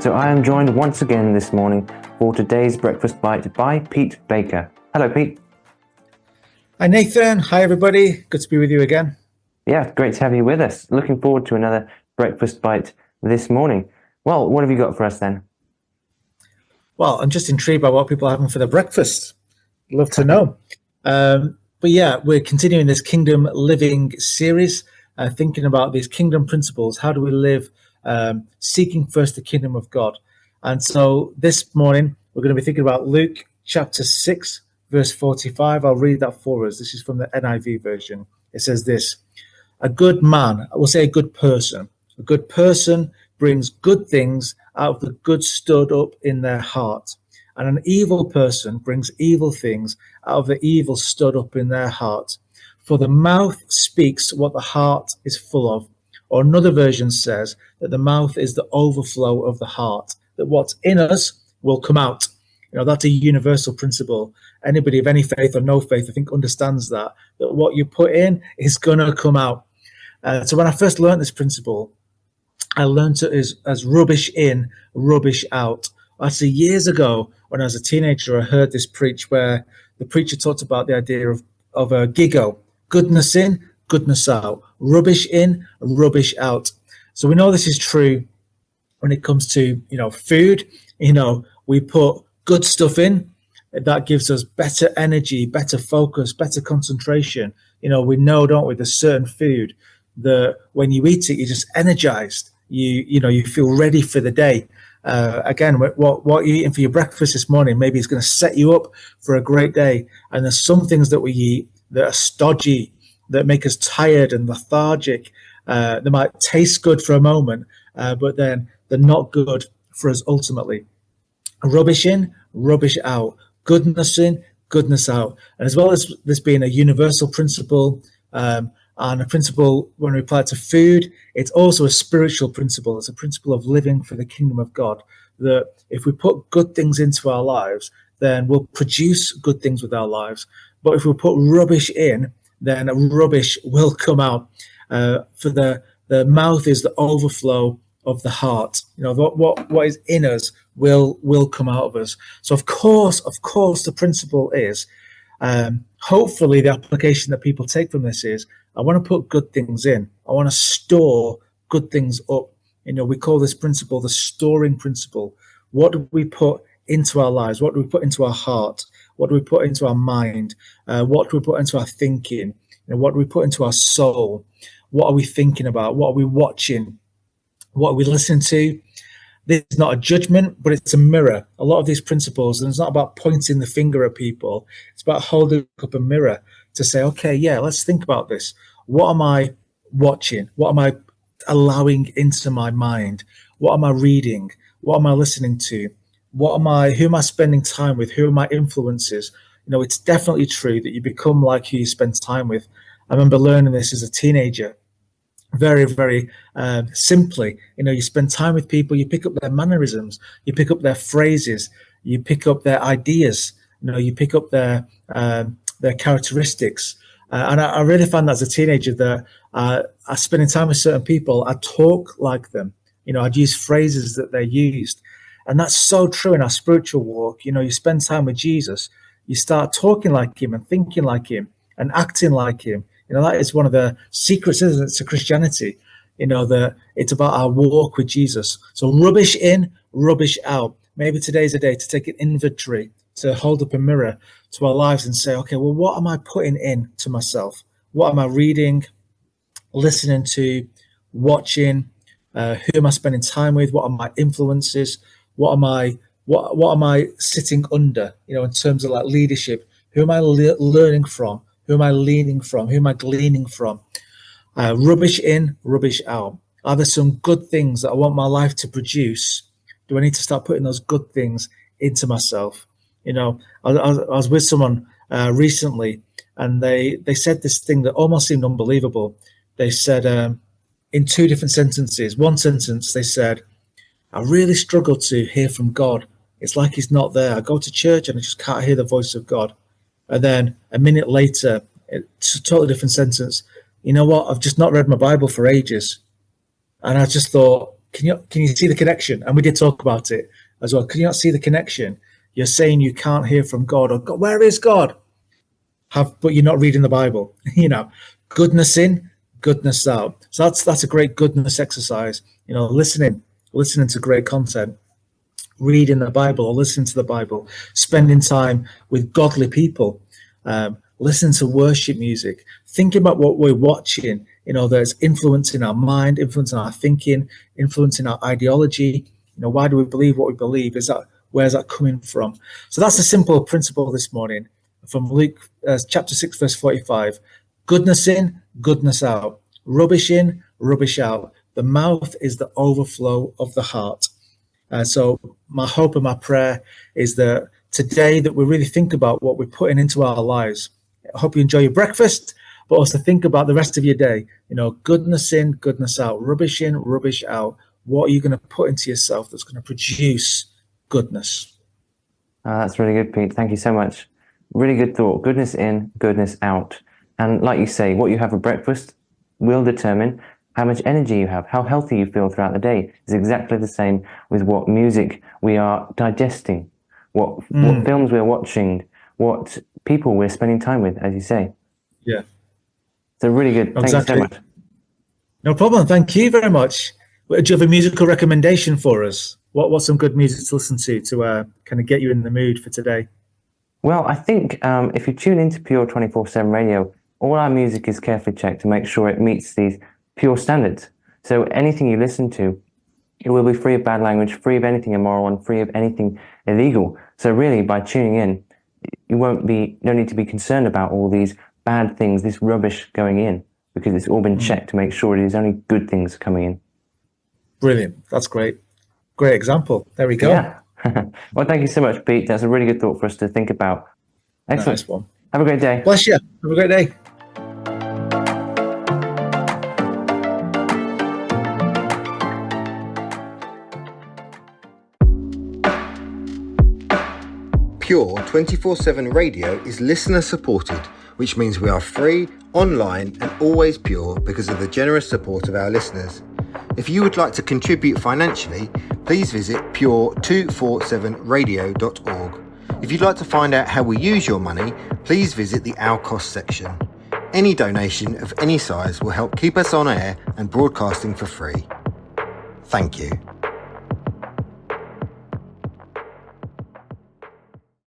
So I am joined once again this morning for today's Breakfast Bite by Pete Baker. Hello, Pete. Hi, Nathan. Hi, everybody. Good to be with you again. Yeah, great to have you with us. Looking forward to another Breakfast Bite this morning. Well, what have you got for us then? Well, I'm just intrigued by what people are having for their breakfast. Love to know. But yeah, we're continuing this Kingdom Living series, thinking about these kingdom principles. How do we live seeking first the kingdom of God? And so this morning, we're going to be thinking about Luke chapter 6, verse 45. I'll read that for us. This is from the NIV version. It says this: a good man, I will say a good person brings good things out of the good stored up in their heart. And an evil person brings evil things out of the evil stored up in their heart. For the mouth speaks what the heart is full of. Or another version says that the mouth is the overflow of the heart, that what's in us will come out. You know, that's a universal principle. Anybody of any faith or no faith, I think, understands that what you put in is going to come out. So when I first learned this principle, I learned it as rubbish in, rubbish out. Actually, years ago, when I was a teenager, I heard this preach where the preacher talked about the idea of a GIGO: goodness in, goodness out, rubbish in, rubbish out. So we know this is true when it comes to, food. We put good stuff in, that gives us better energy, better focus, better concentration. We know, don't we, there's certain food that when you eat it, you're just energized. You feel ready for the day. Again, what you're eating for your breakfast this morning maybe is going to set you up for a great day. And there's some things that we eat that are stodgy, that make us tired and lethargic. They might taste good for a moment, but then they're not good for us ultimately. Rubbish in, rubbish out. Goodness in, goodness out. And as well as this being a universal principle, and a principle when we apply it to food, it's also a spiritual principle. It's a principle of living for the kingdom of God, that if we put good things into our lives, then we'll produce good things with our lives. But if we put rubbish in, then rubbish will come out. For the mouth is the overflow of the heart. What is in us will come out of us. So of course, the principle is, hopefully the application that people take from this is, I want to put good things in. I want to store good things up. We call this principle the storing principle. What do we put into our lives? What do we put into our heart? What do we put into our mind? What do we put into our thinking? What do we put into our soul? What are we thinking about? What are we watching? What are we listening to? This is not a judgment, but it's a mirror. A lot of these principles, and it's not about pointing the finger at people. It's about holding up a mirror to say, okay, yeah, let's think about this. What am I watching? What am I allowing into my mind? What am I reading? What am I listening to? Who am I spending time with? Who are my influences? It's definitely true that you become like who you spend time with. I remember learning this as a teenager. Very, very simply, you spend time with people, you pick up their mannerisms, you pick up their phrases, you pick up their ideas, you pick up their characteristics. And I really found that as a teenager that I spending time with certain people, I talk like them. I'd use phrases that they used. And that's so true in our spiritual walk. You spend time with Jesus, you start talking like him and thinking like him and acting like him. That is one of the secrets, isn't it, to Christianity, that it's about our walk with Jesus. So rubbish in, rubbish out. Maybe today's a day to take an inventory, to hold up a mirror to our lives and say, okay, well, what am I putting in to myself? What am I reading, listening to, watching? Who am I spending time with? What are my influences? What am I sitting under, in terms of like leadership? Who am I learning from? Who am I leaning from? Who am I gleaning from? Rubbish in, rubbish out. Are there some good things that I want my life to produce? Do I need to start putting those good things into myself? I was with someone recently, and they said this thing that almost seemed unbelievable. They said in two different sentences. One sentence, they said, I really struggle to hear from God. It's like he's not there. I go to church and I just can't hear the voice of God. And then a minute later, it's a totally different sentence. You know what? I've just not read my Bible for ages. And I just thought, can you see the connection? And we did talk about it as well. Can you not see the connection? You're saying you can't hear from God, or God, where is God? But you're not reading the Bible. Goodness in, goodness out. So that's a great goodness exercise. Listening to great content, reading the Bible or listening to the Bible, spending time with godly people, listening to worship music, thinking about what we're watching, that's influencing our mind, influencing our thinking, influencing our ideology. Why do we believe what we believe? Where's that coming from? So that's a simple principle this morning from Luke chapter 6, verse 45. Goodness in, goodness out. Rubbish in, rubbish out. The mouth is the overflow of the heart. So my hope and my prayer is that today that we really think about what we're putting into our lives. I hope you enjoy your breakfast, but also think about the rest of your day. Goodness in, goodness out. Rubbish in, rubbish out. What are you going to put into yourself that's going to produce goodness? That's really good, Pete. Thank you so much. Really good thought. Goodness in, goodness out. And like you say, what you have for breakfast will determine how much energy you have, how healthy you feel throughout the day. Is exactly the same with what music we are digesting, what films we're watching, what people we're spending time with, as you say. Yeah. So really good. Thank you so much. No problem. Thank you very much. Do you have a musical recommendation for us? What's some good music to listen to kind of get you in the mood for today? Well, I think if you tune into Pure 24/7 Radio, all our music is carefully checked to make sure it meets these Pure standards. So anything you listen to, it will be free of bad language, free of anything immoral, and free of anything illegal. So really, by tuning in, you no need to be concerned about all these bad things, this rubbish going in, because it's all been checked to make sure it is only good things coming in. Brilliant. That's great. Great example. There we go. Yeah. Well, thank you so much, Pete. That's a really good thought for us to think about. Excellent. Nice one. Have a great day. Bless you. Have a great day. Pure 24/7 Radio is listener supported, which means we are free, online and always pure because of the generous support of our listeners. If you would like to contribute financially, please visit pure247radio.org. If you'd like to find out how we use your money, please visit the Our Cost section. Any donation of any size will help keep us on air and broadcasting for free. Thank you.